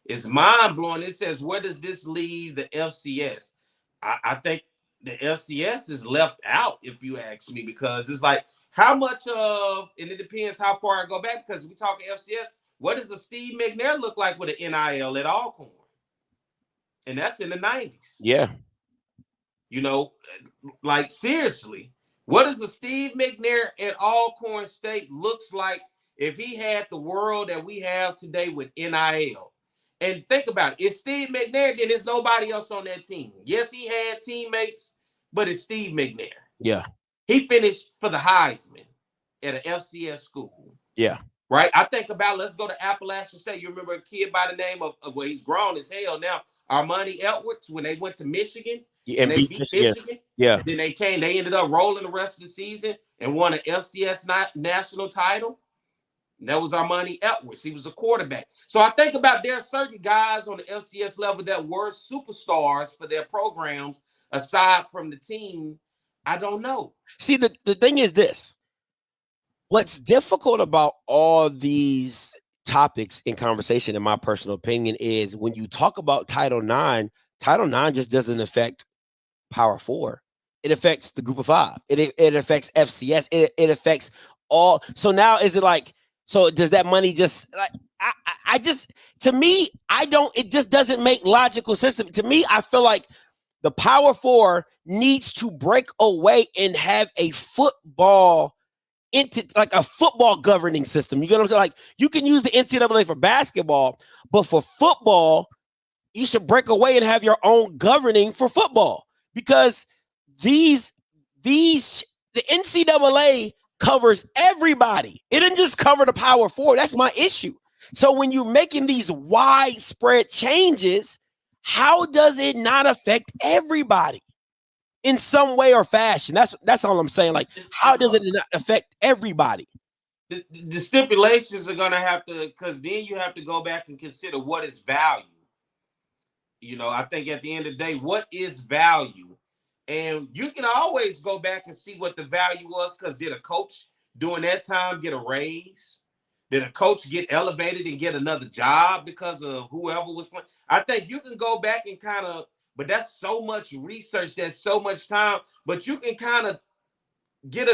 is mind blowing. It says, where does this leave the FCS? I think the FCS is left out, if you ask me, because it's like how much of, and it depends how far I go back, because we talk FCS. What does the Steve McNair look like with an NIL at Alcorn? And that's in the 90s. Yeah. You know, like seriously, what does the Steve McNair at Alcorn State looks like if he had the world that we have today with NIL? And think about it. It's Steve McNair, then there's nobody else on that team. Yes, he had teammates, but it's Steve McNair. Yeah. He finished for the Heisman at an FCS school. Yeah. Right? I think about, let's go to Appalachian State. You remember a kid by the name of well, he's grown as hell now, Armani Edwards, when they went to Michigan. Yeah, and they beat Michigan. Yeah. And then they ended up rolling the rest of the season and won an FCS national title. That was Armani Edwards. He was the quarterback. So I think about, there are certain guys on the FCS level that were superstars for their programs aside from the team. I don't know. See, the thing is this. What's difficult about all these topics in conversation, in my personal opinion, is when you talk about Title IX just doesn't affect Power 4. It affects the Group of 5. It affects FCS. It affects all. So now is it like, so does that money just like, I just, to me, it just doesn't make logical sense. To me, I feel like the Power 4 needs to break away and have a football like a football governing system. You get what I'm saying? Like, you can use the NCAA for basketball, but for football, you should break away and have your own governing for football, because the NCAA covers everybody. It didn't just cover the Power 4. That's my issue. So when you're making these widespread changes, how does it not affect everybody in some way or fashion? That's all I'm saying. Like, how does it not affect everybody? The stipulations are going to have to, because then you have to go back and consider what is value. You know, I think at the end of the day, what is value? And you can always go back and see what the value was, because did a coach during that time get a raise? Did a coach get elevated and get another job because of whoever was playing? I think you can go back and kind of, but that's so much research, that's so much time, but you can kind of get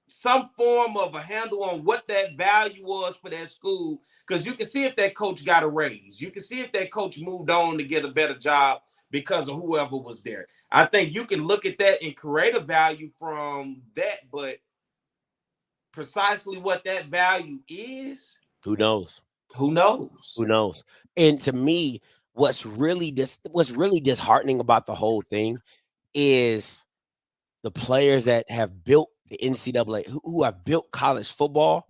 some form of a handle on what that value was for that school, because you can see if that coach got a raise. You can see if that coach moved on to get a better job because of whoever was there. I think you can look at that and create a value from that, but precisely what that value is, who knows? Who knows? Who knows? And to me, what's really disheartening about the whole thing is the players that have built the NCAA, who have built college football,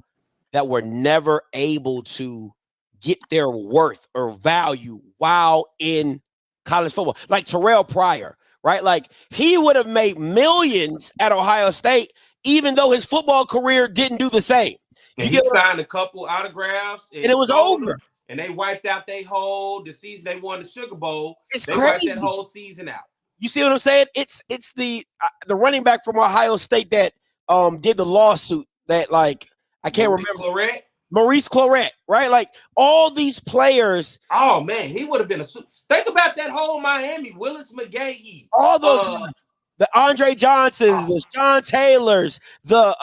that were never able to get their worth or value while in college football. Like Terrell Pryor, right? Like, he would have made millions at Ohio State, even though his football career didn't do the same. And he signed a couple autographs, and it was over. And they wiped out the season they won the Sugar Bowl. They crazy. Wiped that whole season out. You see what I'm saying? It's the running back from Ohio State that did the lawsuit that, like, I can't remember. Maurice Clarett, right? Like, all these players. Oh man, he would have been think about that whole Miami. Willis McGahee, all those the Andre Johnsons, the Sean Taylors, the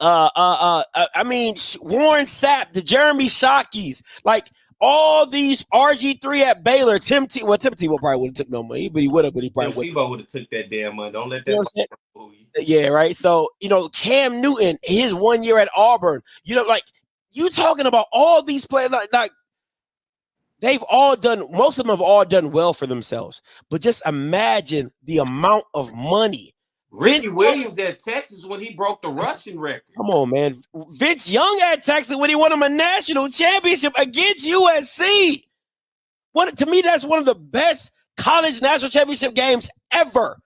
Warren Sapp, the Jeremy Shockeys, like all these RG3 at Baylor. Tim Tebow probably would have took no money, but he would have. But he probably Tebow would have took that damn money. Don't let that. Yeah, right. So, Cam Newton, his 1 year at Auburn. Like, you talking about all these players, like they've all done. Most of them have all done well for themselves. But just imagine the amount of money. Ricky Williams at Texas when he broke the rushing record. Come on, man. Vince Young at Texas when he won him a national championship against USC. To me, that's one of the best college national championship games ever,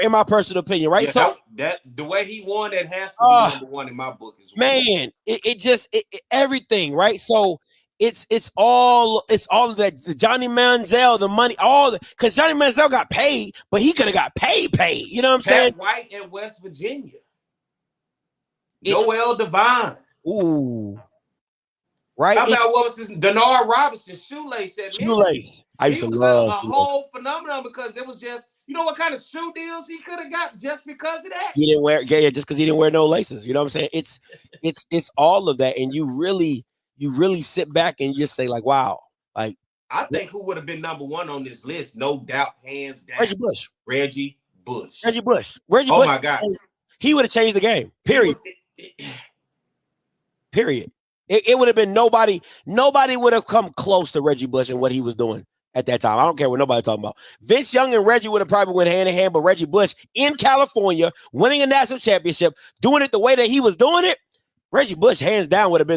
in my personal opinion, right? Yeah, so that the way he won, that has to be number one in my book as well. Man, it just everything, right? So it's all of that, the Johnny Manziel, the money, because Johnny Manziel got paid, but he could have got paid. You know what I'm saying? White at West Virginia. Noel Devine. Ooh. right? How about what was his Denard Robinson shoelace at Memphis? Shoelace. I used He to was love a whole phenomenon because it was just, you know what kind of shoe deals he could have got just because of that? He didn't wear, yeah, just because he didn't wear no laces. You know what I'm saying? It's all of that, and you really sit back and just say like, wow, like I think who would have been number one on this list, no doubt, hands down, Reggie Bush. Reggie Bush. Reggie Bush. Reggie Oh Bush. my God, he would have changed the game. Period. Period. It would have been nobody would have come close to Reggie Bush and what he was doing at that time. I don't care what nobody's talking about. Vince Young and Reggie would have probably went hand in hand, but Reggie Bush in California, winning a national championship, doing it the way that he was doing it, Reggie Bush hands down would have been the